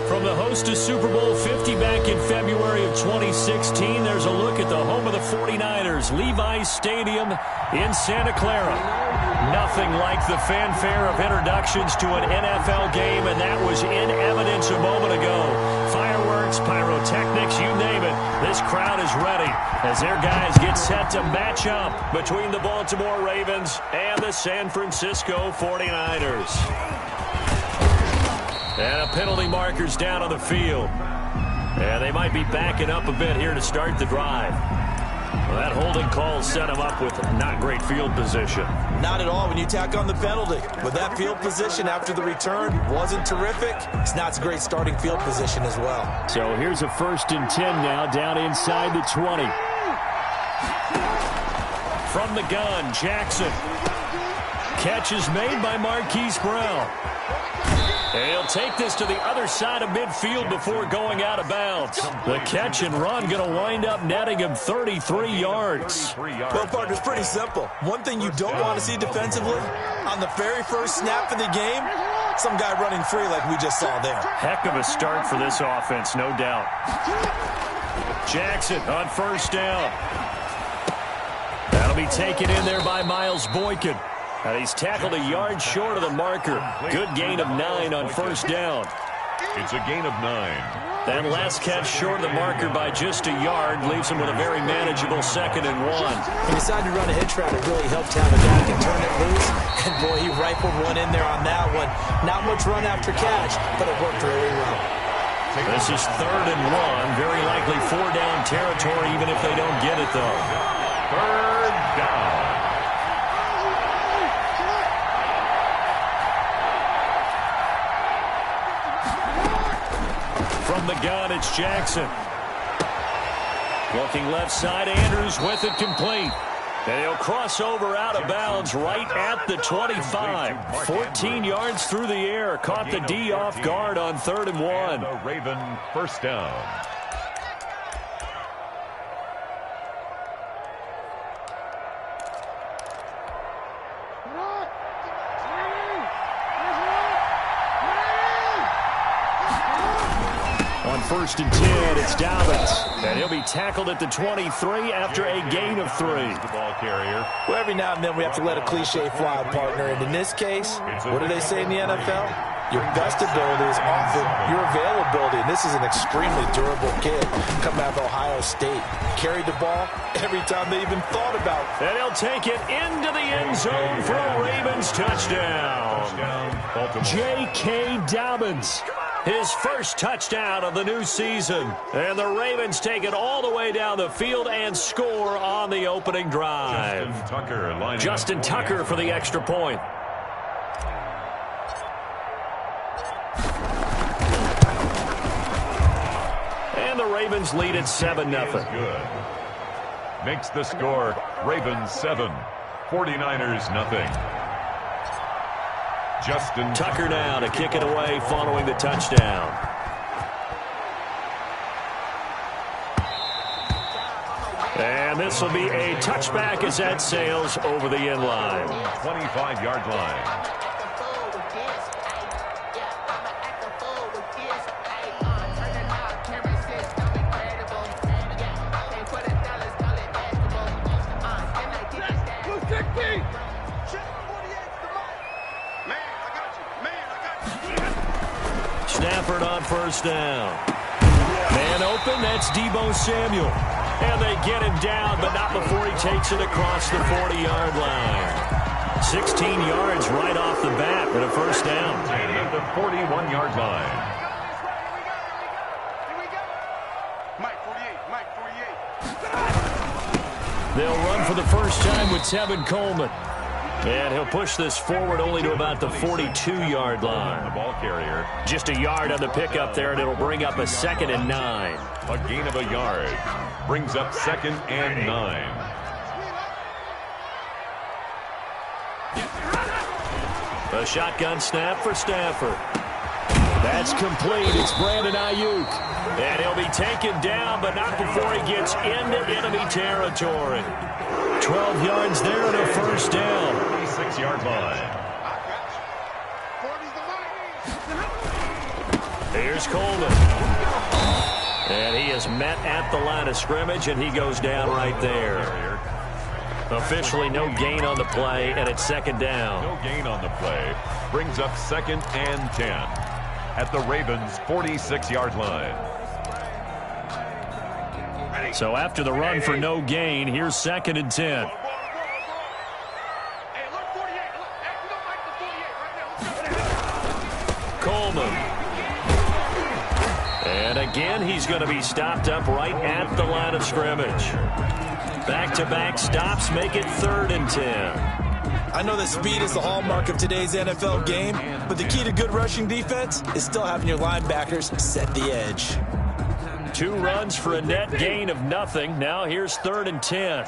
From the host to Super Bowl 50 back in February of 2016, there's a look at the home of the 49ers, Levi's Stadium in Santa Clara. Nothing like the fanfare of introductions to an NFL game, and that was in evidence a moment ago. Fireworks, pyrotechnics, you name it. This crowd is ready as their guys get set to match up between the Baltimore Ravens and the San Francisco 49ers. And a penalty marker's down on the field. And they might be backing up a bit here to start the drive. Well, that holding call set him up with not great field position. Not at all when you tack on the penalty. With that field position after the return wasn't terrific. It's not a great starting field position as well. So here's a 1st and 10 now down inside the 20. From the gun, Jackson. Catch is made by Marquise Brown. And he'll take this to the other side of midfield before going out of bounds. The catch and run going to wind up netting him 33 yards. Well, partner, it's pretty simple. One thing you don't want to see defensively, on the very first snap of the game, some guy running free like we just saw there. Heck of a start for this offense, no doubt. Jackson on 1st down. That'll be taken in there by Miles Boykin. And he's tackled a yard short of the marker. Good gain of 9 on 1st down. It's a gain of 9. That last catch short of the marker by just a yard leaves him with a very manageable 2nd and 1. He decided to run a hitch route. It really helped have a guy can turn it loose. And, boy, he rifled one in there on that one. Not much run after catch, but it worked really well. This is 3rd and 1. Very likely 4-down territory, even if they don't get it, though. 3rd down. From the gun, it's Jackson. Looking left side, Andrews with it complete. And he'll cross over out of bounds right at the 25. 14 yards through the air. Caught the D off guard on 3rd and 1. The Raven 1st down. On 1st and 10, it's Dobbins. And he'll be tackled at the 23 after a gain of 3. The ball carrier. Well, every now and then we have to let a cliche fly, partner. And in this case, what do they say in the NFL? Your best ability is often your availability. And this is an extremely durable kid coming out of Ohio State. Carried the ball every time they even thought about it. And he'll take it into the end zone for a Ravens touchdown. J.K. Dobbins. His first touchdown of the new season. And the Ravens take it all the way down the field and score on the opening drive. Justin Tucker for the extra point. And the Ravens lead at 7-0. Good. Makes the score Ravens 7, 49ers nothing. Justin Tucker now to kick it away following the touchdown. And this will be a touchback as that sails over the end line. 25-yard line. Stafford on 1st down. Man open, that's Deebo Samuel. And they get him down, but not before he takes it across the 40-yard line. 16 yards right off the bat and a 1st down. And at the 41-yard line. They'll run for the first time with Tevin Coleman. And he'll push this forward only to about the 42-yard line. The ball carrier. Just a yard on the pickup there, and it'll bring up a 2nd and 9. A gain of a yard. Brings up 2nd and 9. A shotgun snap for Stafford. That's complete. It's Brandon Ayuk. And he'll be taken down, but not before he gets into enemy territory. 12 yards there and a 1st down. 36-yard line. Here's Coleman. And he is met at the line of scrimmage, and he goes down right there. Officially no gain on the play, and it's second down. No gain on the play. Brings up 2nd and 10 at the Ravens' 46-yard line. So after the run for no gain, here's 2nd and 10. Coleman. And again, he's going to be stopped up right at the line of scrimmage. Back-to-back stops make it 3rd and 10. I know that speed is the hallmark of today's NFL game, but the key to good rushing defense is still having your linebackers set the edge. 2 runs for a net gain of nothing. Now here's 3rd and 10.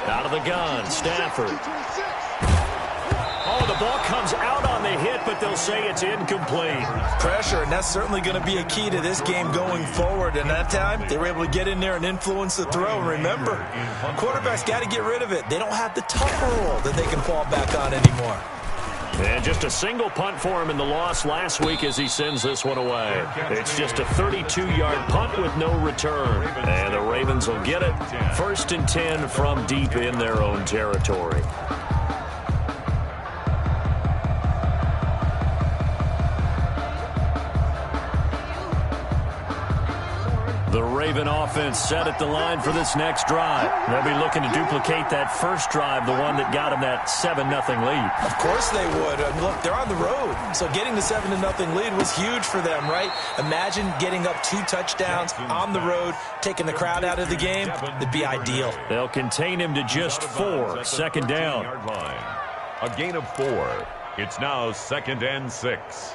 Out of the gun, Stafford. Oh, the ball comes out on the hit, but they'll say it's incomplete. Pressure, and that's certainly going to be a key to this game going forward. And that time, they were able to get in there and influence the throw. And remember, quarterbacks got to get rid of it. They don't have the tougher role that they can fall back on anymore. And just a single punt for him in the loss last week as he sends this one away. It's just a 32-yard punt with no return. And the Ravens will get it. 1st and 10 from deep in their own territory. The Raven offense set at the line for this next drive. They'll be looking to duplicate that first drive, the one that got them that 7-0 lead. Of course they would. Look, they're on the road, so getting the 7-0 lead was huge for them, right? Imagine getting up 2 touchdowns on the road, taking the crowd out of the game. It'd be ideal. They'll contain him to just 4. 2nd down. A gain of 4. It's now 2nd and 6.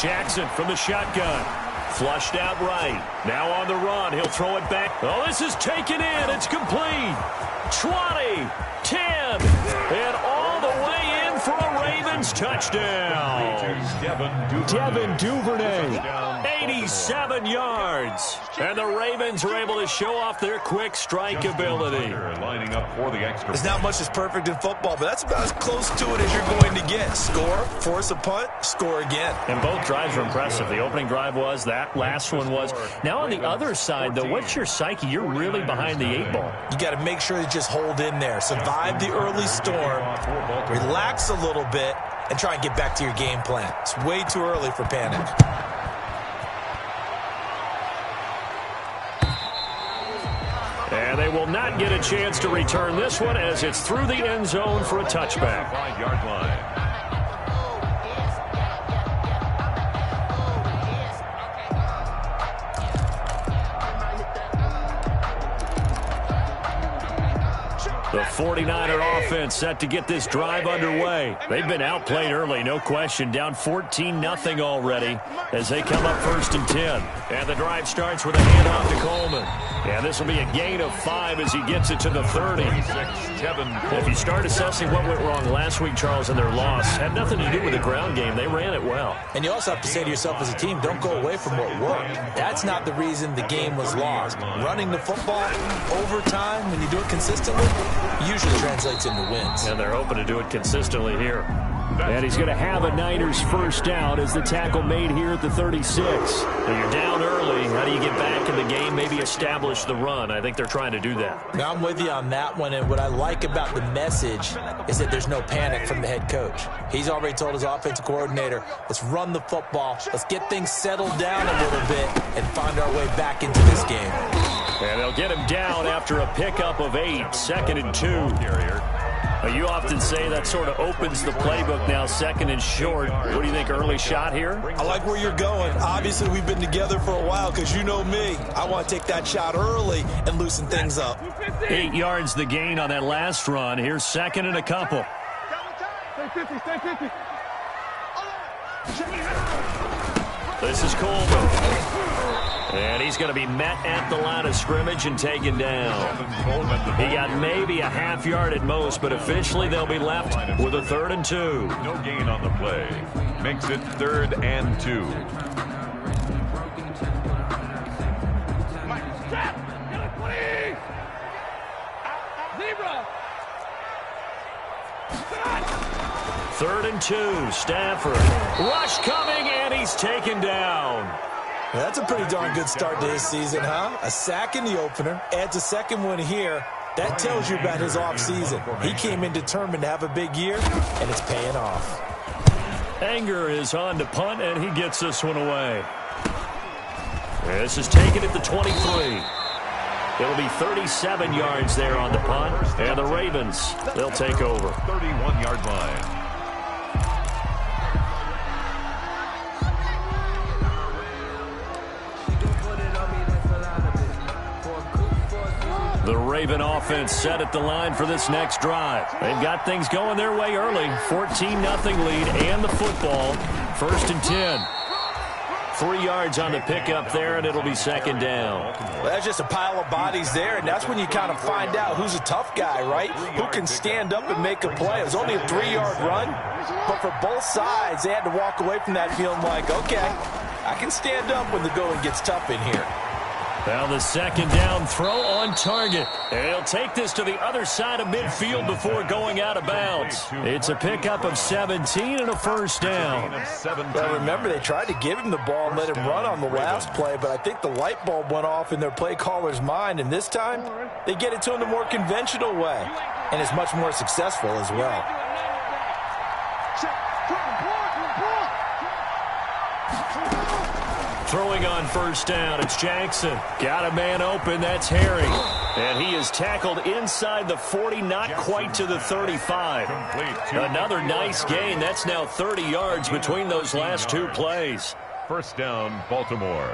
Jackson from the shotgun. Flushed out right. Now on the run. He'll throw it back. Oh, this is taken in. It's complete. 20, 10, and all the way in for a Ravens touchdown. Devin Duvernay, 87 yards. And the Ravens are able to show off their quick strike ability. Lining up for the extra. There's not much that's perfect in football, but that's about as close to it as you're going to get. Score, force a punt, score again. And both drives were impressive. The opening drive was, that last one was. Now on the other side, though, what's your psyche? You're really behind the 8 ball. You got to make sure you just hold in there. Survive the early storm, relax a little bit, and try and get back to your game plan. It's way too early for panic. And they will not get a chance to return this one as it's through the end zone for a touchback. 5-yard line. The 49er offense set to get this drive underway. They've been outplayed early, no question. Down 14-0 already as they come up 1st and 10. And the drive starts with a handoff to Coleman. And this will be a gain of 5 as he gets it to the 30. If you start assessing what went wrong last week, Charles, in their loss, had nothing to do with the ground game. They ran it well. And you also have to say to yourself as a team, don't go away from what worked. That's not the reason the game was lost. Running the football overtime, when you do it consistently, usually translates into wins. And they're hoping to do it consistently here. And he's going to have a Niners first down as the tackle made here at the 36. So you're down early. How do you get back in the game, maybe establish the run? I think they're trying to do that. Now, I'm with you on that one, and what I like about the message is that there's no panic from the head coach. He's already told his offensive coordinator, let's run the football, let's get things settled down a little bit, and find our way back into this game. And they'll get him down after a pickup of 8, 2nd and 2. You often say that sort of opens the playbook now, 2nd and short. What do you think, early shot here? I like where you're going. Obviously, we've been together for a while because you know me. I want to take that shot early and loosen things up. 8 yards the gain on that last run. Here's 2nd and a couple. Stay 50, stay 50. This is Coleman. And he's going to be met at the line of scrimmage and taken down. He got maybe a half yard at most, but officially they'll be left with a 3rd and 2. No gain on the play. Makes it 3rd and 2. Third and 2, Stafford. Rush coming, and he's taken down. That's a pretty darn good start to his season, huh? A sack in the opener, adds a second one here. That tells you about his offseason. He came in determined to have a big year, and it's paying off. Anger is on to punt, and he gets this one away. This is taken at the 23. It'll be 37 yards there on the punt, and the Ravens, they'll take over. 31-yard line. The Raven offense set at the line for this next drive. They've got things going their way early. 14-0 lead and the football. 1st and 10. 3 yards on the pickup there, and it'll be 2nd down. Well, that's just a pile of bodies there, and that's when you kind of find out who's a tough guy, right? Who can stand up and make a play. It was only a 3-yard run, but for both sides, they had to walk away from that feeling like, okay, I can stand up when the going gets tough in here. Now the 2nd down throw on target. And he'll take this to the other side of midfield before going out of bounds. It's a pickup of 17 and a 1st down. Well, remember, they tried to give him the ball and let him run on the last play, but I think the light bulb went off in their play caller's mind, and this time they get it to him the more conventional way, and it's much more successful as well. Throwing on 1st down, it's Jackson. Got a man open, that's Harry. And he is tackled inside the 40, not quite to the 35. Another nice gain. That's now 30 yards between those last 2 plays. 1st down, Baltimore.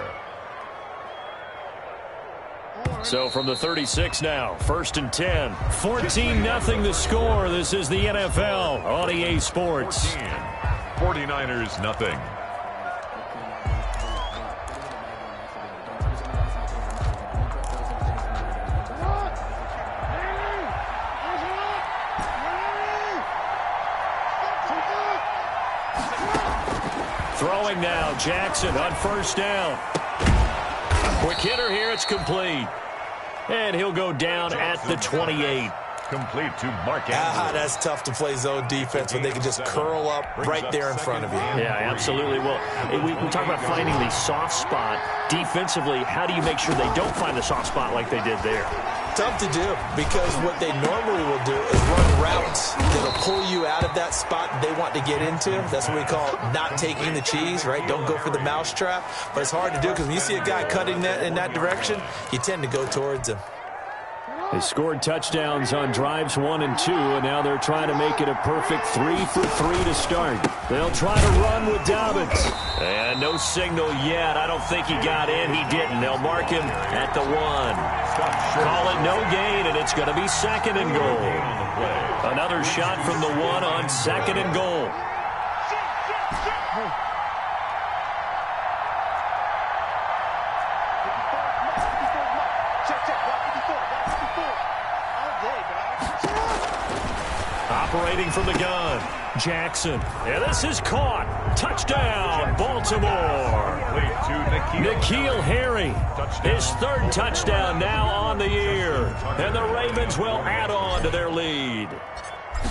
So from the 36 now, 1st and 10. 14-0 the score. This is the NFL on EA Sports. 49ers nothing. Throwing now, Jackson on 1st down. Quick hitter here, it's complete. And he'll go down at the 28. Complete to Mark Andrews. That's tough to play zone defense when they can just curl up right there in front of you. Yeah, absolutely. Well, we talk about finding the soft spot. Defensively, how do you make sure they don't find the soft spot like they did there? Tough to do, because what they normally will do is run routes that'll pull you out of that spot they want to get into. That's what we call not taking the cheese, right? Don't go for the mousetrap. But it's hard to do because when you see a guy cutting that in that direction, you tend to go towards him. They scored touchdowns on drives 1 and 2, and now they're trying to make it a perfect 3 for 3 to start. They'll try to run with Dobbins. And no signal yet. I don't think he got in. He didn't. They'll mark him at the 1. Call it no gain, and it's going to be 2nd and goal. Another shot from the 1 on 2nd and goal. Operating from the gun, Jackson. And this is caught. Touchdown, Baltimore. N'Keal Harry, his 3rd touchdown now on the year. And the Ravens will add on to their lead.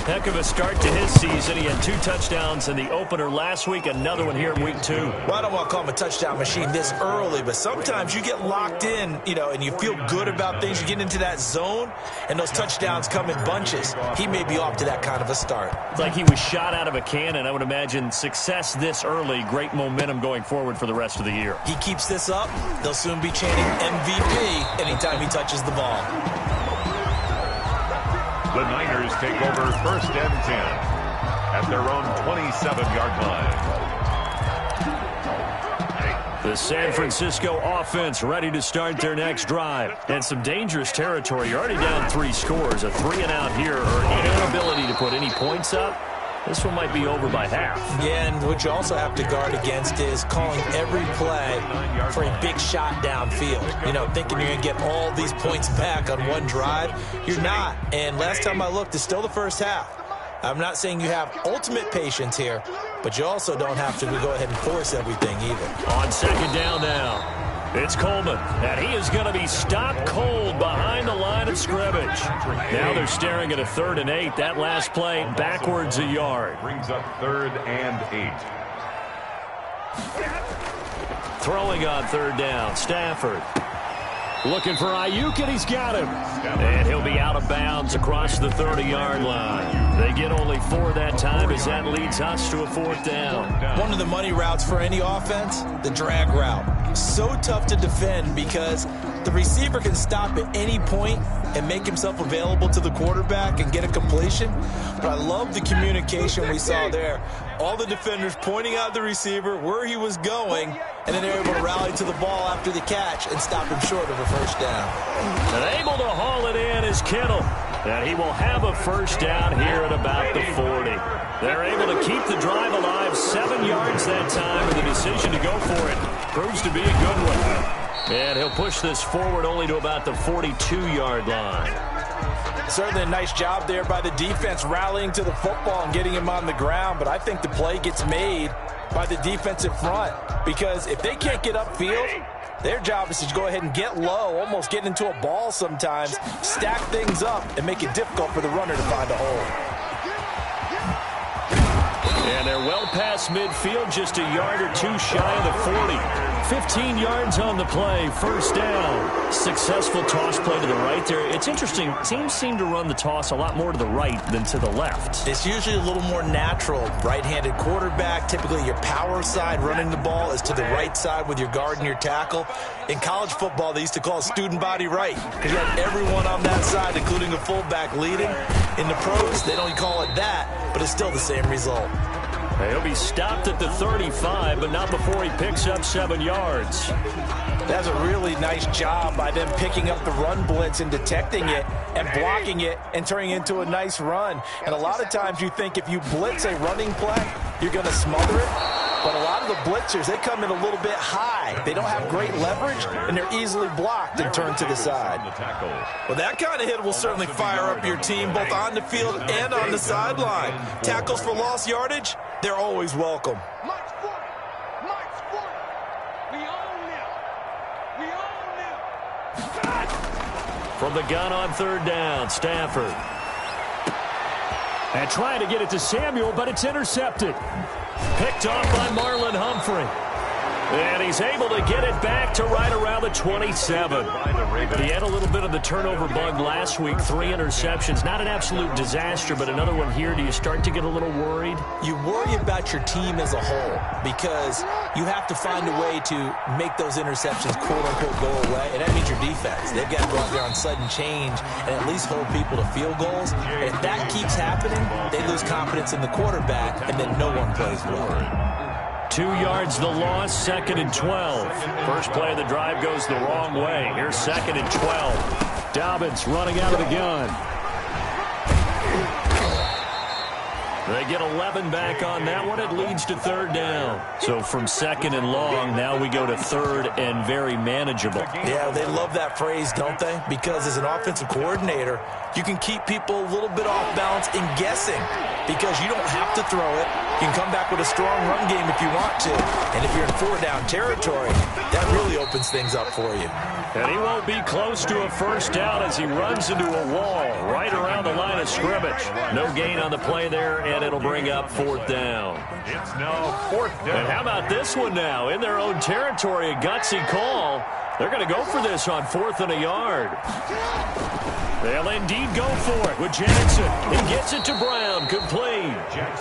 Heck of a start to his season. He had 2 touchdowns in the opener last week, another one here in week 2. Well, I don't want to call him a touchdown machine this early, but sometimes you get locked in, and you feel good about things. You get into that zone, and those touchdowns come in bunches. He may be off to that kind of a start. It's like he was shot out of a cannon. I would imagine success this early, great momentum going forward for the rest of the year. He keeps this up, they'll soon be chanting MVP anytime he touches the ball. The Niners take over 1st and 10 at their own 27-yard line. The San Francisco offense ready to start their next drive. And some dangerous territory. You're already down 3 scores. A 3-and-out here, or an inability to put any points up. This one might be over by half. Yeah, and what you also have to guard against is calling every play for a big shot downfield. You know, thinking you're going to get all these points back on one drive. You're not. And last time I looked, it's still the first half. I'm not saying you have ultimate patience here, but you also don't have to go ahead and force everything either. On second down now. It's Coleman, and he is going to be stopped cold behind the line of scrimmage. Now they're staring at a 3rd and 8. That last play backwards a yard. Brings up 3rd and 8. Throwing on 3rd down, Stafford. Looking for Ayuk, and he's got him. And he'll be out of bounds across the 30-yard line. They get only 4 that time as that leads us to a 4th down. One of the money routes for any offense, the drag route. So tough to defend because the receiver can stop at any point and make himself available to the quarterback and get a completion. But I love the communication we saw there. All the defenders pointing out the receiver, where he was going, and then they're able to rally to the ball after the catch and stop him short of a 1st down. And able to haul it in is Kittle. And he will have a 1st down here at about the 40. They're able to keep the drive alive, 7 yards that time, and the decision to go for it proves to be a good one. And he'll push this forward only to about the 42-yard line. Certainly a nice job there by the defense rallying to the football and getting him on the ground, but I think the play gets made by the defensive front because if they can't get upfield, their job is to go ahead and get low, almost get into a ball sometimes, stack things up, and make it difficult for the runner to find a hole. And they're well past midfield, just a yard or 2 shy of the 40. 15 yards on the play, 1st down. Successful toss play to the right there. It's interesting, teams seem to run the toss a lot more to the right than to the left. It's usually a little more natural. Right-handed quarterback, typically your power side running the ball is to the right side with your guard and your tackle. In college football, they used to call it student body right because you had everyone on that side, including a fullback leading. In the pros, they don't call it that, but it's still the same result. He'll be stopped at the 35, but not before he picks up 7 yards. That's a really nice job by them picking up the run blitz and detecting it and blocking it and turning it into a nice run. And a lot of times you think if you blitz a running play, you're going to smother it. But a lot of the blitzers, they come in a little bit high. They don't have great leverage, and they're easily blocked and turned to the side. Well, that kind of hit will certainly fire up your team both on the field and on the sideline. Tackles for lost yardage, they're always welcome. From the gun on 3rd down, Stafford. And trying to get it to Samuel, but it's intercepted. Picked off by Marlon Humphrey. And he's able to get it back to right around the 27. He had a little bit of the turnover bug last week, 3 interceptions. Not an absolute disaster, but another one here. Do you start to get a little worried? You worry about your team as a whole because you have to find a way to make those interceptions quote-unquote go away, and that means your defense. They've got to go out there on sudden change and at least hold people to field goals. And if that keeps happening, they lose confidence in the quarterback, and then no one plays well. 2 yards the loss, 2nd and 12. First play of the drive goes the wrong way. Here's 2nd and 12. Dobbins running out of the gun. They get 11 back on that one. It leads to 3rd down. So from 2nd and long, now we go to 3rd and very manageable. Yeah, they love that phrase, don't they? Because as an offensive coordinator, you can keep people a little bit off balance in guessing because you don't have to throw it. You can come back with a strong run game if you want to. And if you're in 4-down territory, that really opens things up for you. And he won't be close to a 1st down as he runs into a wall right around the line of scrimmage. No gain on the play there, and it'll bring up 4th down. It's now 4th down. And how about this one now? In their own territory, a gutsy call. They're going to go for this on 4th and a yard. They'll indeed go for it with Jackson. He gets it to Brown, complete.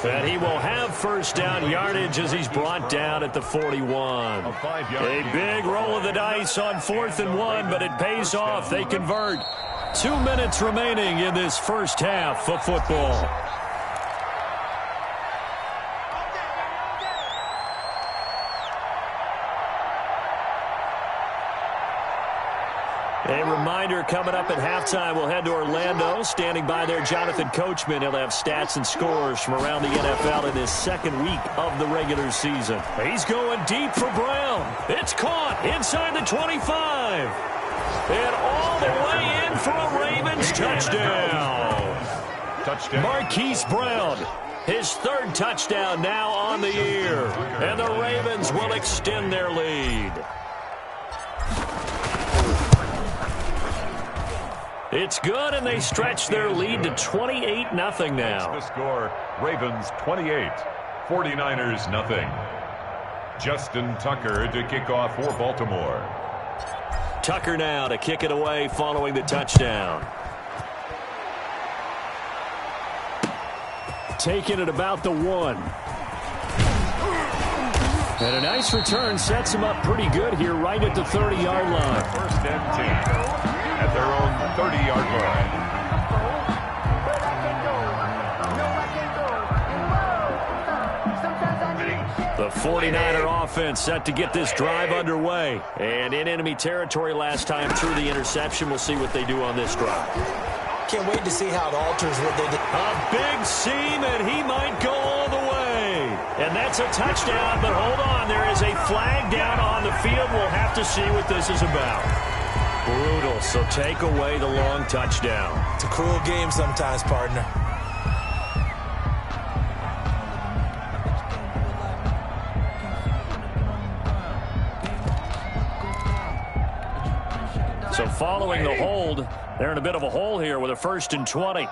And he will have 1st down yardage as he's brought down at the 41. A big roll of the dice on 4th and 1, but it pays off. They convert. 2 minutes remaining in this first half of football. A reminder coming up at halftime, we'll head to Orlando. Standing by there, Jonathan Coachman. He'll have stats and scores from around the NFL in his second week of the regular season. He's going deep for Brown. It's caught inside the 25. And all the way in for a Ravens touchdown. Marquise Brown, his third touchdown now on the year. And the Ravens will extend their lead. It's good, and they stretch their lead to 28-0 now. The score, Ravens 28, 49ers nothing. Justin Tucker to kick off for Baltimore. Tucker now to kick it away following the touchdown. Taking it about the 1. And a nice return sets him up pretty good here right at the 30-yard line. First and 10 at their own 30-yard line. The 49er offense set to get this drive underway. And in enemy territory last time through the interception. We'll see what they do on this drive. Can't wait to see how it alters what they did. A big seam, and he might go all the way. And that's a touchdown, but hold on. There is a flag down on the field. We'll have to see what this is about. Brutal, so take away the long touchdown. It's a cruel game sometimes, partner. So following the hold, they're in a bit of a hole here with a 1st and 20.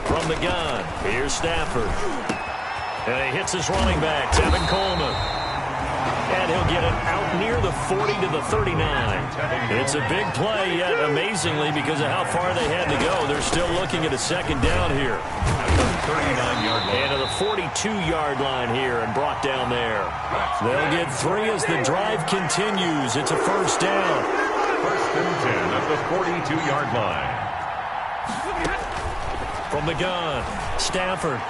From the gun, here's Stafford. And he hits his running back, Tevin Coleman. And he'll get it out near the 40 to the 39. It's a big play, yet amazingly, because of how far they had to go, they're still looking at a second down here. 39-yard line. And to the 42-yard line here and brought down there. They'll get 3 as the drive continues. It's a first down. First and 10 at the 42-yard line. From the gun, Stafford.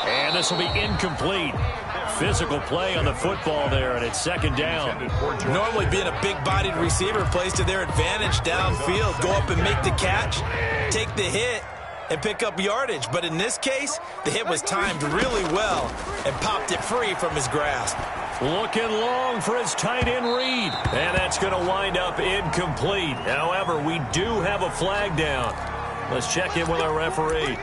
And this will be incomplete. Physical play on the football there, and it's second down. Normally being a big-bodied receiver plays to their advantage downfield. Go up and make the catch, take the hit, and pick up yardage. But in this case, the hit was timed really well and popped it free from his grasp. Looking long for his tight end read. And that's going to wind up incomplete. However, we do have a flag down. Let's check in with our referee.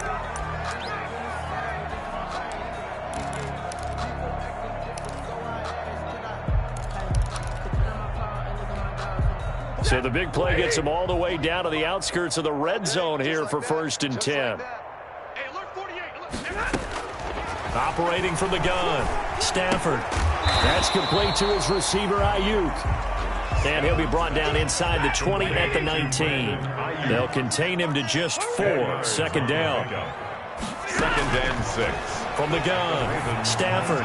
So the big play gets him all the way down to the outskirts of the red zone here for 1st and 10. Operating from the gun, Stafford. That's complete to his receiver, Ayuk. And he'll be brought down inside the 20 at the 19. They'll contain him to just 4. Second down. 2nd and 6. From the gun, Stafford.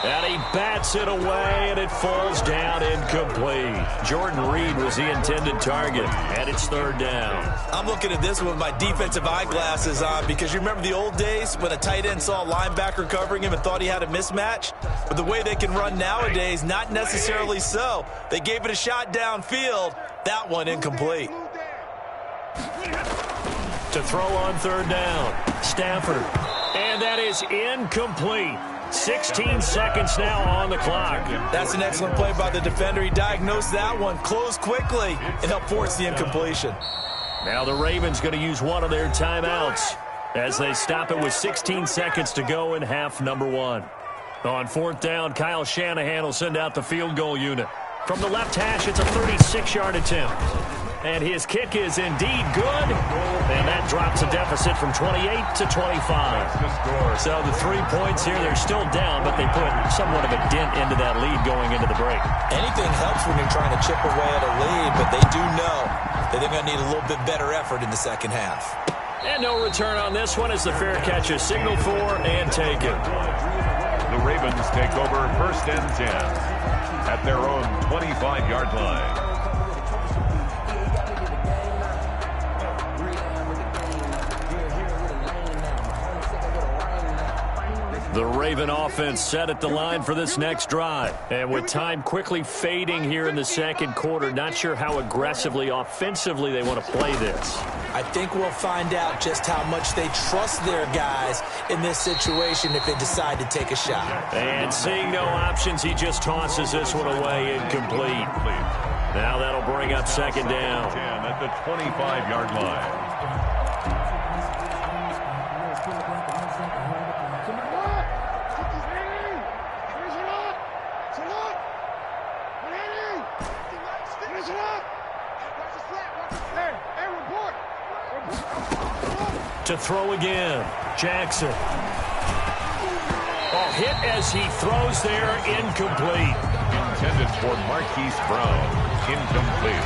And he bats it away, and it falls down incomplete. Jordan Reed was the intended target, and it's 3rd down. I'm looking at this with my defensive eyeglasses on because you remember the old days when a tight end saw a linebacker covering him and thought he had a mismatch? But the way they can run nowadays, not necessarily so. They gave it a shot downfield. That one incomplete. To throw on 3rd down, Stafford. And that is incomplete. 16 seconds now on the clock. That's an excellent play by the defender. He diagnosed that one, closed quickly, and helped force the incompletion. Now the Ravens going to use one of their timeouts as they stop it with 16 seconds to go in half number 1. On 4th down, Kyle Shanahan will send out the field goal unit. From the left hash, it's a 36-yard attempt. And his kick is indeed good. And that drops a deficit from 28 to 25. So the 3 points here, they're still down, but they put somewhat of a dent into that lead going into the break. Anything helps when you're trying to chip away at a lead, but they do know that they're going to need a little bit better effort in the second half. And no return on this one as the fair catch is signaled for and taken. The Ravens take over 1st and 10 at their own 25-yard line. The Raven offense set at the line for this next drive. And with time quickly fading here in the second quarter, not sure how aggressively, offensively they want to play this. I think we'll find out just how much they trust their guys in this situation if they decide to take a shot. And seeing no options, he just tosses this one away, incomplete. Now that'll bring up second down. 10 at the 25-yard line. To throw again, Jackson. Oh, hit as he throws there, incomplete. Intended for Marquise Brown, incomplete.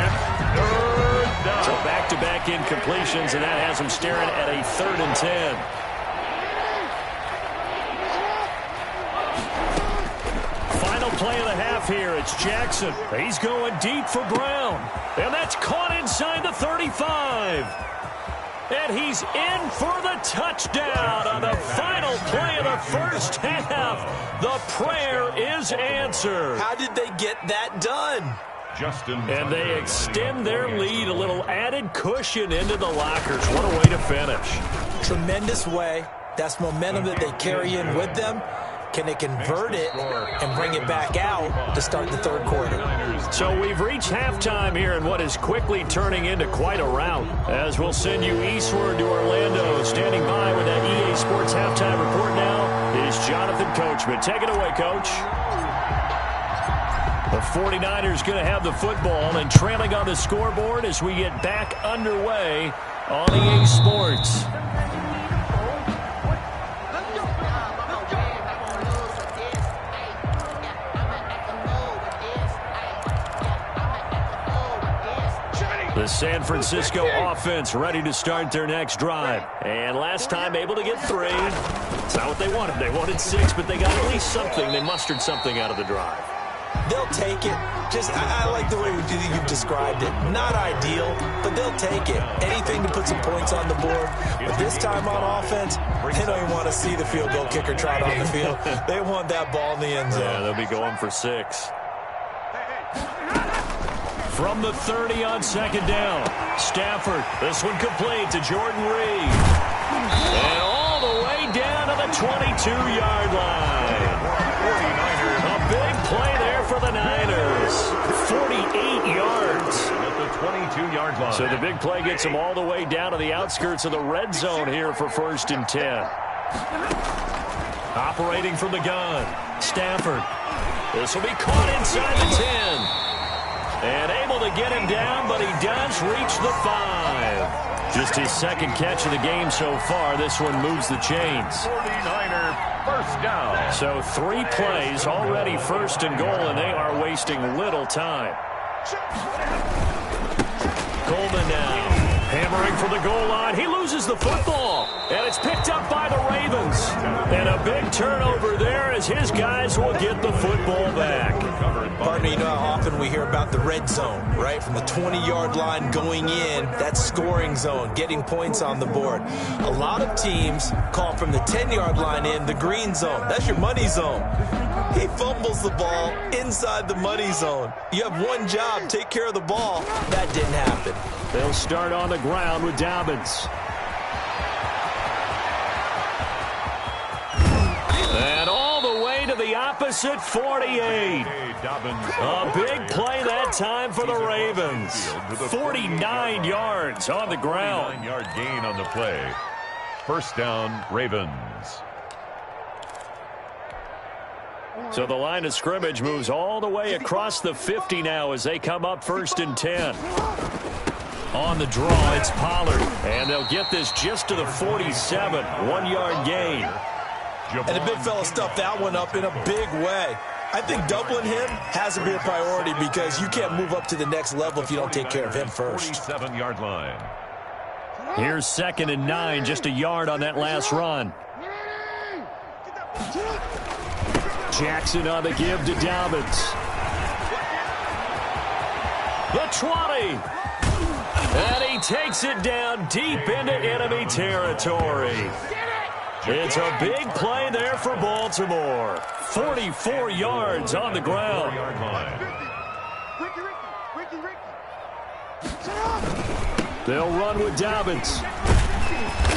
It's third down. So back-to-back incompletions, and that has him staring at a 3rd and 10. Final play of the half here. It's Jackson. He's going deep for Brown. And that's caught inside the 35. And he's in for the touchdown on the final play of the first half. The prayer is answered. How did they get that done? And they extend their lead, a little added cushion into the lockers. What a way to finish. Tremendous way. That's momentum that they carry in with them. Can they convert it and bring it back out to start the third quarter? So we've reached halftime here in what is quickly turning into quite a rout. As we'll send you eastward to Orlando. Standing by with that EA Sports halftime report now is Jonathan Coachman. Take it away, Coach. The 49ers going to have the football and trailing on the scoreboard as we get back underway on EA Sports. The San Francisco offense ready to start their next drive. And last time able to get 3. It's not what they wanted. They wanted 6, but they got at least something. They mustered something out of the drive. They'll take it. I like the way you've described it. Not ideal, but they'll take it. Anything to put some points on the board. But this time on offense, they don't even want to see the field goal kicker trot on the field. They want that ball in the end zone. Yeah, they'll be going for 6. From the 30 on second down, Stafford. This one complete to Jordan Reed. And all the way down to the 22-yard line. A big play there for the Niners. 48 yards. At the 22-yard line. So the big play gets them all the way down to the outskirts of the red zone here for 1st and 10. Operating from the gun, Stafford. This will be caught inside the 10. And able to get him down, but he does reach the 5. Just his second catch of the game so far. This one moves the chains. 49er first down. So 3 plays, already 1st and goal, and they are wasting little time. Coleman now. Hammering for the goal line. He loses the football. And it's picked up by the Ravens. And a big turnover there as his guys will get the football back. Partner, you know how often we hear about the red zone, right? From the 20-yard line going in, that scoring zone, getting points on the board. A lot of teams call from the 10-yard line in the green zone. That's your money zone. He fumbles the ball inside the money zone. You have one job, take care of the ball. That didn't happen. They'll start on the ground with Dobbins. And all the way to the opposite 48. A big play that time for the Ravens. 49 yards on the ground. 9-yard gain on the play. First down, Ravens. So the line of scrimmage moves all the way across the 50 now as they come up 1st and 10. On the draw, it's Pollard. And they'll get this just to the 47. 1-yard gain. And the big fella stuffed that one up in a big way. I think doubling him has to be a priority because you can't move up to the next level if you don't take care of him first. 47-yard line. Here's 2nd and 9, just a yard on that last run. Jackson on the give to Dobbins. The 20. And he takes it down deep into enemy territory. It's a big play there for Baltimore. 44 yards on the ground. They'll run with Dobbins.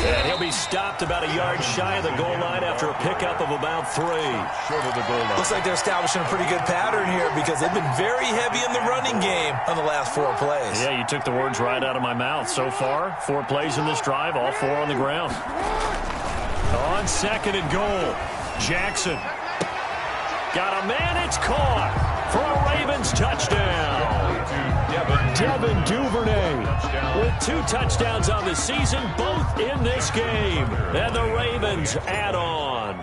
And he'll be stopped about a yard shy of the goal line after a pickup of about 3. Short of the goal line. Looks like they're establishing a pretty good pattern here because they've been very heavy in the running game on the last 4 plays. Yeah, you took the words right out of my mouth. So far, 4 plays in this drive, all 4 on the ground. On 2nd and goal, Jackson. Got a man, it's caught for a Ravens touchdown. Devin Duvernay with 2 touchdowns on the season, both in this game. And the Ravens add on.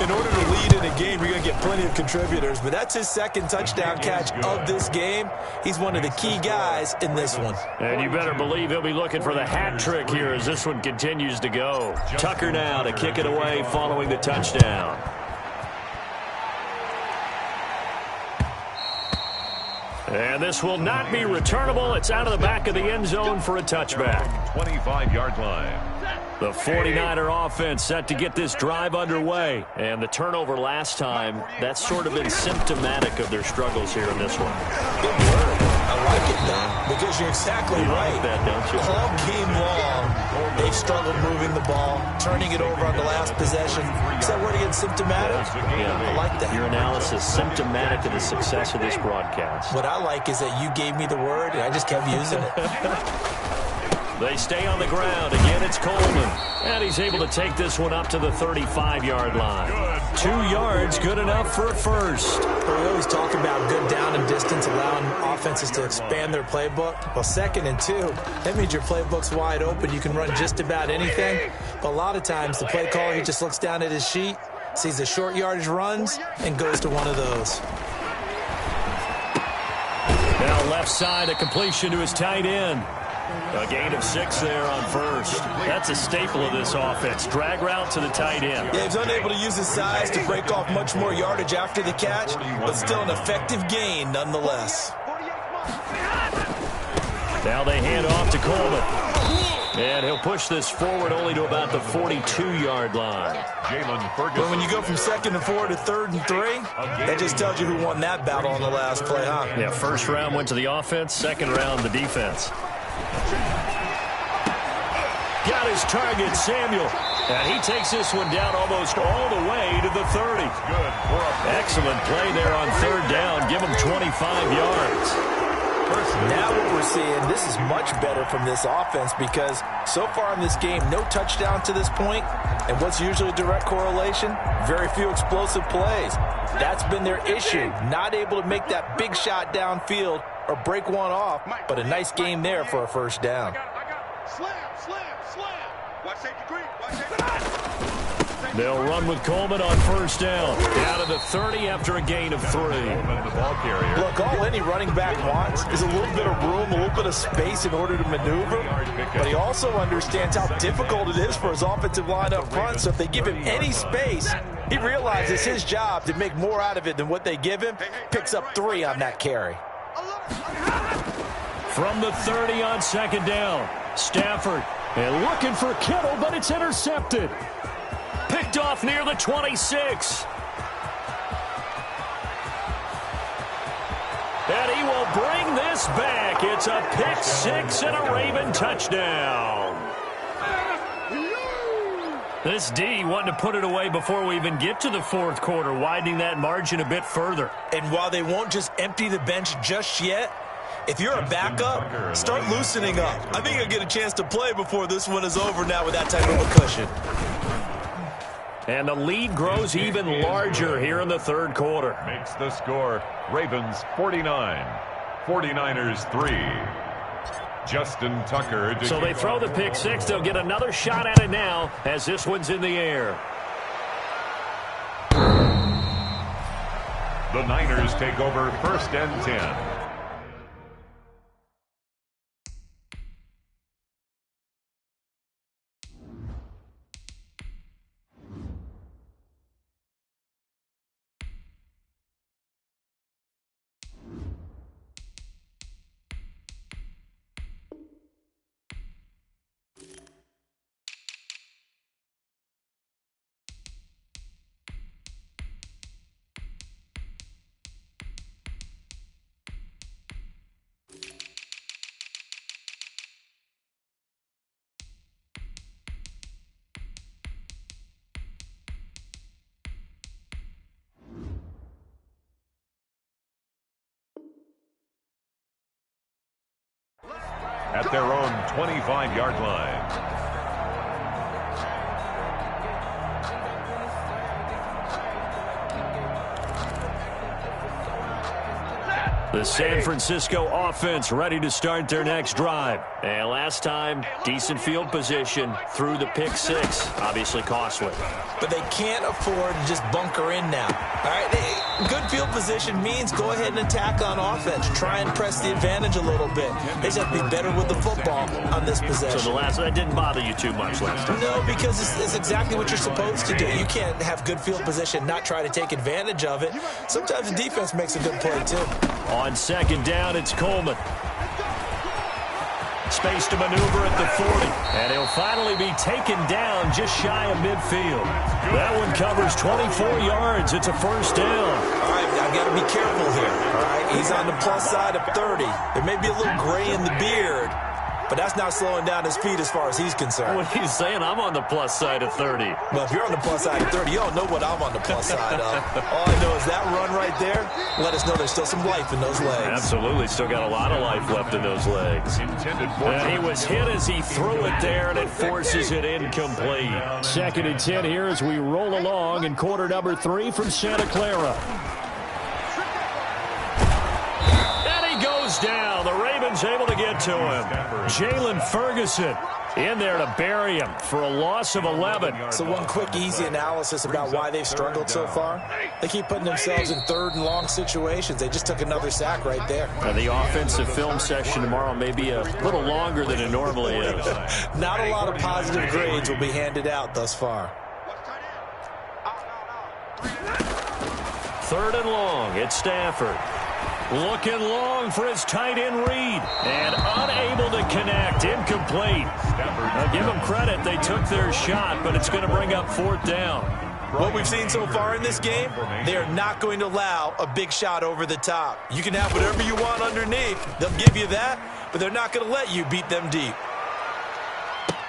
In order to lead in a game, you're going to get plenty of contributors, but that's his 2nd touchdown catch of this game. He's one of the key guys in this one. And you better believe he'll be looking for the hat trick here as this one continues to go. Tucker now to kick it away following the touchdown. And this will not be returnable. It's out of the back of the end zone for a touchback. 25-yard line. The 49er offense set to get this drive underway. And the turnover last time, that's sort of been symptomatic of their struggles here in this one. Good word. I like it now because you're exactly right. Like that, don't you? All game long, they've struggled moving the ball, turning it over on the last possession. Is that word again, symptomatic? Yeah, I like that. Your analysis symptomatic of the success of this broadcast. What I like is that you gave me the word, and I just kept using it. They stay on the ground. Again, it's Coleman. And he's able to take this one up to the 35-yard line. 2 yards, good enough for a first. We always talk about good down and distance, allowing offenses to expand their playbook. Well, 2nd and 2, that means your playbook's wide open. You can run just about anything. But a lot of times, the play caller, he just looks down at his sheet, sees the short yardage runs, and goes to one of those. Now left side, a completion to his tight end. A gain of 6 there on first. That's a staple of this offense. Drag route to the tight end. Yeah, he's unable to use his size to break off much more yardage after the catch, but still an effective gain nonetheless. Now they hand off to Coleman. And he'll push this forward only to about the 42-yard line. But when you go from 2nd and 4 to 3rd and 3, that just tells you who won that battle on the last play, huh? Yeah, first round went to the offense, 2nd round the defense. Got his target, Samuel. And he takes this one down almost all the way to the 30. Excellent play there on 3rd down. Give him 25 yards. Now what we're seeing, this is much better from this offense because so far in this game, no touchdown to this point. And what's usually a direct correlation? Very few explosive plays. That's been their issue. Not able to make that big shot downfield or break one off, but a nice game there for a first down. They'll run with Coleman on first down. Down to the 30 after a gain of 3. Look, all any running back wants is a little bit of room, a little bit of space in order to maneuver. But he also understands how difficult it is for his offensive line up front. So if they give him any space, he realizes his job to make more out of it than what they give him. Picks up 3 on that carry. From the 30 on 2nd down, Stafford. And looking for Kittle, but it's intercepted. Picked off near the 26. And he will bring this back. It's a pick 6 and a Raven touchdown. This D wanting to put it away before we even get to the 4th quarter, widening that margin a bit further. And while they won't just empty the bench just yet, if you're a backup, start loosening up. I think you'll get a chance to play before this one is over now with that type of a cushion. And the lead grows even larger here in the 3rd quarter. Makes the score Ravens 49, 49ers 3. Justin Tucker. So they throw the pick 6. They'll get another shot at it now as this one's in the air. The Niners take over 1st and 10. at their own 25-yard line. The San Francisco offense ready to start their next drive. And last time, decent field position through the pick six. Obviously costly. But they can't afford to just bunker in now. All right, good field position means go ahead and attack on offense. Try and press the advantage a little bit. They just have to be better with the football on this possession. So that didn't bother you too much last time? No, because it's exactly what you're supposed to do. You can't have good field position, not try to take advantage of it. Sometimes the defense makes a good play, too. On second down, it's Coleman. Space to maneuver at the 40. And he'll finally be taken down just shy of midfield. That one covers 24 yards. It's a first down. All right, I've got to be careful here. All right, he's on the plus side of 30. There may be a little gray in the beard, but that's not slowing down his speed as far as he's concerned. What he's saying, I'm on the plus side of 30. Well, if you're on the plus side of 30, you don't know what I'm on the plus side of. All I know is that run right there, let us know there's still some life in those legs. Absolutely, still got a lot of life left in those legs. And he was hit as he threw it there, and it forces it incomplete. 2nd and 10 here as we roll along in quarter number 3 from Santa Clara. Down. The Ravens able to get to him. Jalen Ferguson in there to bury him for a loss of 11. So one quick, easy analysis about why they've struggled so far. They keep putting themselves in 3rd and long situations. They just took another sack right there. And the offensive film session tomorrow may be a little longer than it normally is. Not a lot of positive grades will be handed out thus far. 3rd and long. It's Stafford. Looking long for his tight end Reed. And unable to connect. Incomplete. Now give them credit. They took their shot, but it's going to bring up 4th down. What we've seen so far in this game, they are not going to allow a big shot over the top. You can have whatever you want underneath. They'll give you that, but they're not going to let you beat them deep.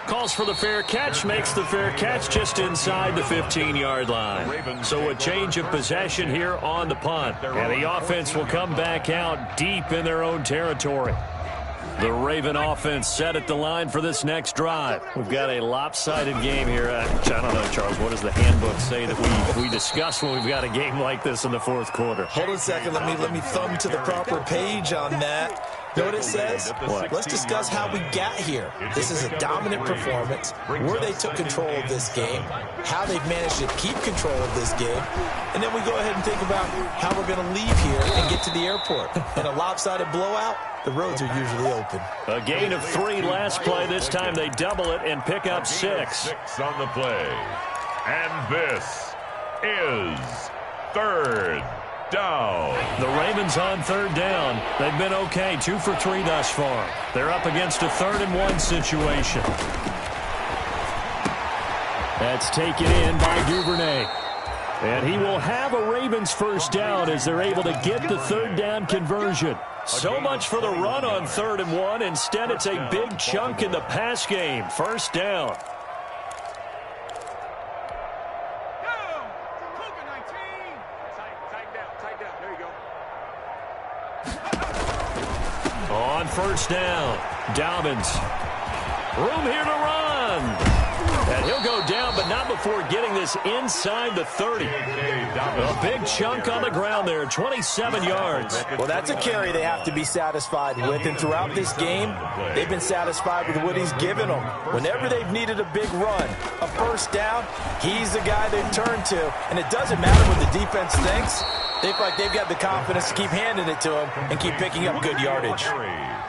Calls for the fair catch, makes the fair catch just inside the 15-yard line. So a change of possession here on the punt. And the offense will come back out deep in their own territory. The Raven offense set at the line for this next drive. We've got a lopsided game here. I don't know, Charles, what does the handbook say that we discuss when we've got a game like this in the 4th quarter? Hold on a second. Let me thumb to the proper page on that. Know what it says? What? Let's discuss how we got here. This is a dominant performance, where they took control of this game, how they've managed to keep control of this game, and then we go ahead and think about how we're going to leave here and get to the airport. In a lopsided blowout, the roads are usually open. A gain of 3 last play. This time they double it and pick up 6. 6 on the play. And this is 3rd down. The Ravens on 3rd down. They've been okay, 2 for 3 thus far. They're up against a 3rd and 1 situation. That's taken in by Duvernay. And he will have a Ravens first down as they're able to get the 3rd down conversion. So much for the run on 3rd and 1. Instead, it's a big chunk in the pass game. First down. On first down, Dobbins. Room here to run. And he'll go down, but not before getting this inside the 30. A big chunk on the ground there, 27 yards. Well, that's a carry they have to be satisfied with. And throughout this game, they've been satisfied with what he's given them. Whenever they've needed a big run, a first down, he's the guy they've turned to. And it doesn't matter what the defense thinks. They feel like they've got the confidence to keep handing it to him and keep picking up good yardage.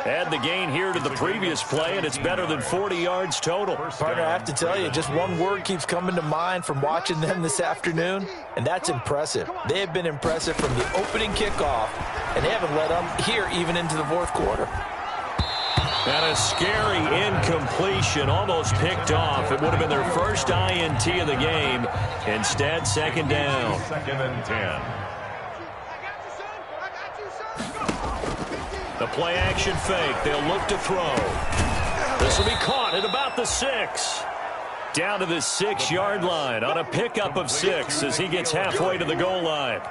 Add the gain here to the previous play, and it's better than 40 yards total. Partner, I have to tell you, just one word keeps coming to mind from watching them this afternoon, and that's impressive. They have been impressive from the opening kickoff, and they haven't let up here even into the 4th quarter. And a scary incompletion, almost picked off. It would have been their first INT of the game. Instead, 2nd down. 2nd and 10. The play-action fake. They'll look to throw. This will be caught at about the 6. Down to the 6-yard line on a pickup of 6 as he gets halfway to the goal line.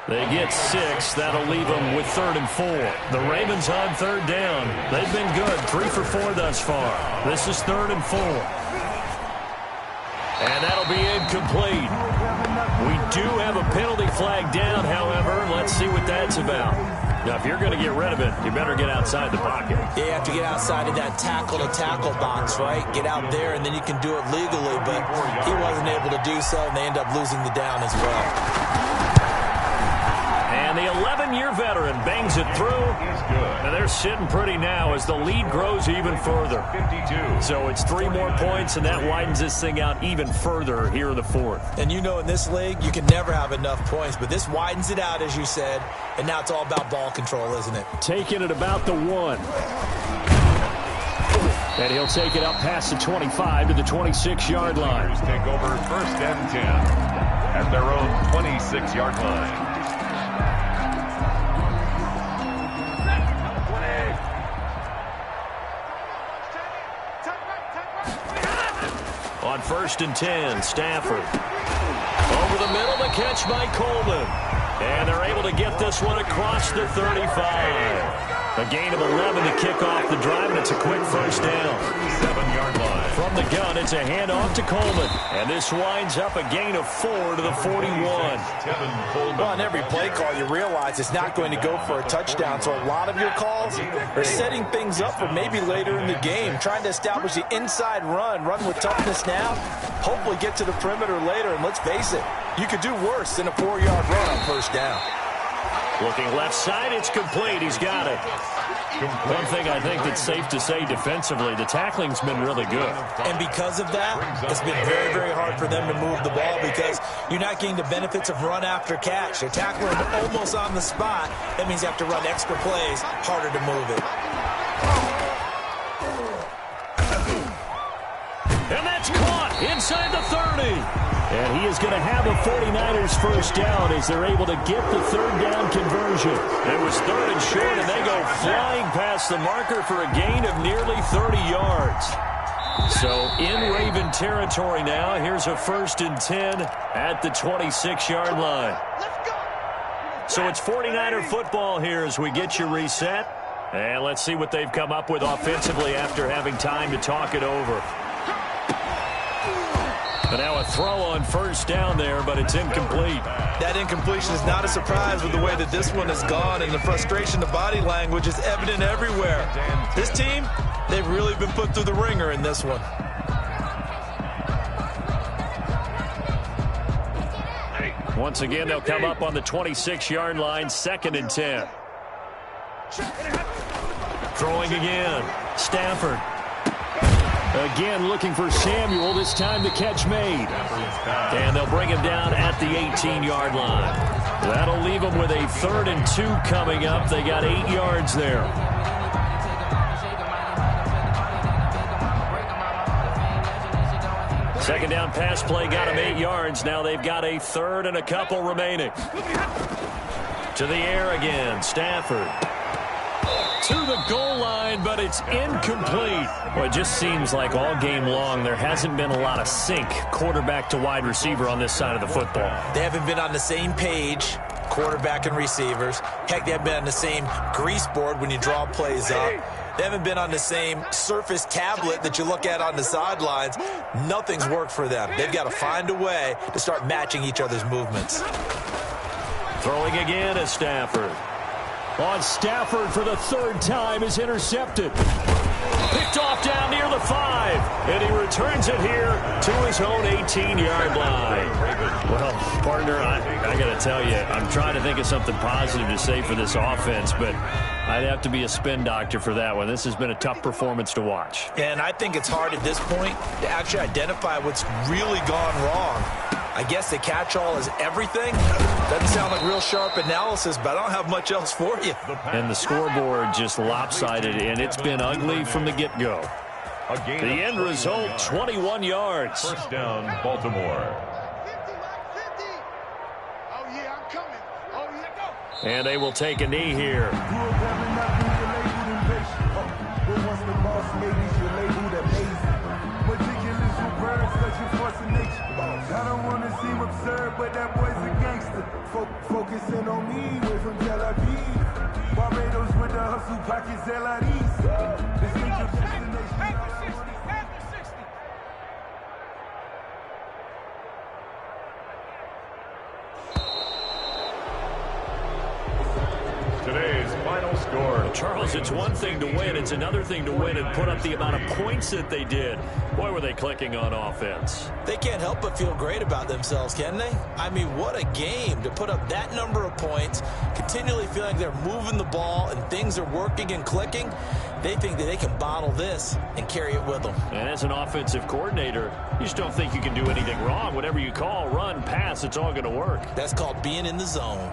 They get 6. That'll leave them with 3rd and 4. The Ravens on 3rd down. They've been good. 3 for 4 thus far. This is 3rd and 4. And that'll be incomplete. We do have a penalty flag down, however. Let's see what that's about. Now, if you're going to get rid of it, you better get outside the pocket. Yeah, you have to get outside of that tackle-to-tackle box, right? Get out there, and then you can do it legally. But he wasn't able to do so, and they end up losing the down as well. And the 11-year veteran bangs it through. And they're sitting pretty now as the lead grows even further. 52. So it's 3 more points, and that widens this thing out even further here in the 4th. And you know in this league, you can never have enough points. But this widens it out, as you said. And now it's all about ball control, isn't it? Taking it about the 1. And he'll take it up past the 25 to the 26-yard line. Take over 1st and 10 at their own 26-yard line. On 1st and 10, Stafford. Over the middle, the catch by Coleman. And they're able to get this one across the 35. A gain of 11 to kick off the drive, and it's a quick 1st down. 7-yard line. From the gun, it's a handoff to Coleman. And this winds up a gain of 4 to the 41. Well, on every play call, you realize it's not going to go for a touchdown. So a lot of your calls are setting things up for maybe later in the game, trying to establish the inside run with toughness now, hopefully get to the perimeter later. And let's face it, you could do worse than a 4-yard run on 1st down. Looking left side, it's complete. He's got it. One thing I think that's safe to say defensively, the tackling's been really good. And because of that, it's been very, very hard for them to move the ball because you're not getting the benefits of run after catch. They're tackling almost on the spot. That means you have to run extra plays, harder to move it. And that's caught inside the 30. And he is going to have a 49ers 1st down as they're able to get the 3rd down conversion. It was 3rd and short, and they go flying past the marker for a gain of nearly 30 yards. So in Raven territory now, here's a 1st and 10 at the 26-yard line. So it's 49er football here as we get you reset. And let's see what they've come up with offensively after having time to talk it over. But now a throw on 1st down there, but it's incomplete. That incompletion is not a surprise with the way that this one has gone, and the frustration, the body language is evident everywhere. This team, they've really been put through the ringer in this one. Once again, they'll come up on the 26-yard line, 2nd and 10. Throwing again, Stafford. Again looking for Samuel, this time the catch made. And they'll bring him down at the 18-yard line. That'll leave them with a 3rd and 2 coming up. They got 8 yards there. Second down pass play got them 8 yards. Now they've got a 3rd and a couple remaining. To the air again, Stafford. To the goal line, but it's incomplete. Well, it just seems like all game long there hasn't been a lot of sync quarterback to wide receiver on this side of the football. They haven't been on the same page, quarterback and receivers. Heck, they haven't been on the same grease board when you draw plays up. They haven't been on the same surface tablet that you look at on the sidelines. Nothing's worked for them. They've got to find a way to start matching each other's movements. Throwing again is Stafford. On Stafford for the 3rd time is intercepted. Picked off down near the 5. And he returns it here to his own 18-yard line. Well, partner, I got to tell you, I'm trying to think of something positive to say for this offense, but I'd have to be a spin doctor for that one. This has been a tough performance to watch. And I think it's hard at this point to actually identify what's really gone wrong. I guess the catch-all is everything. Doesn't sound like real sharp analysis, but I don't have much else for you. And the scoreboard just lopsided, and it's been ugly from the get-go. The end result, 21 yards. 1st down, Baltimore. And they will take a knee here. I don't want to seem absurd, but that boy's a gangster. Focusing on me, way from Tel Aviv. Barbados with the hustle pockets, LREs. This ain't your destination. Today's final score. Charles, it's one thing to win. It's another thing to win and put up the amount of points that they did. Boy, were they clicking on offense. They can't help but feel great about themselves, can they? I mean, what a game to put up that number of points, continually feeling they're moving the ball and things are working and clicking. They think that they can bottle this and carry it with them. And as an offensive coordinator, you just don't think you can do anything wrong. Whatever you call, run, pass, it's all going to work. That's called being in the zone.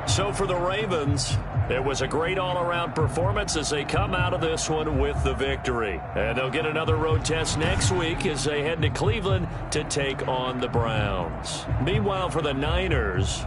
So for the Ravens, it was a great all-around performance as they come out of this one with the victory. And they'll get another road test next week as they head to Cleveland to take on the Browns. Meanwhile, for the Niners,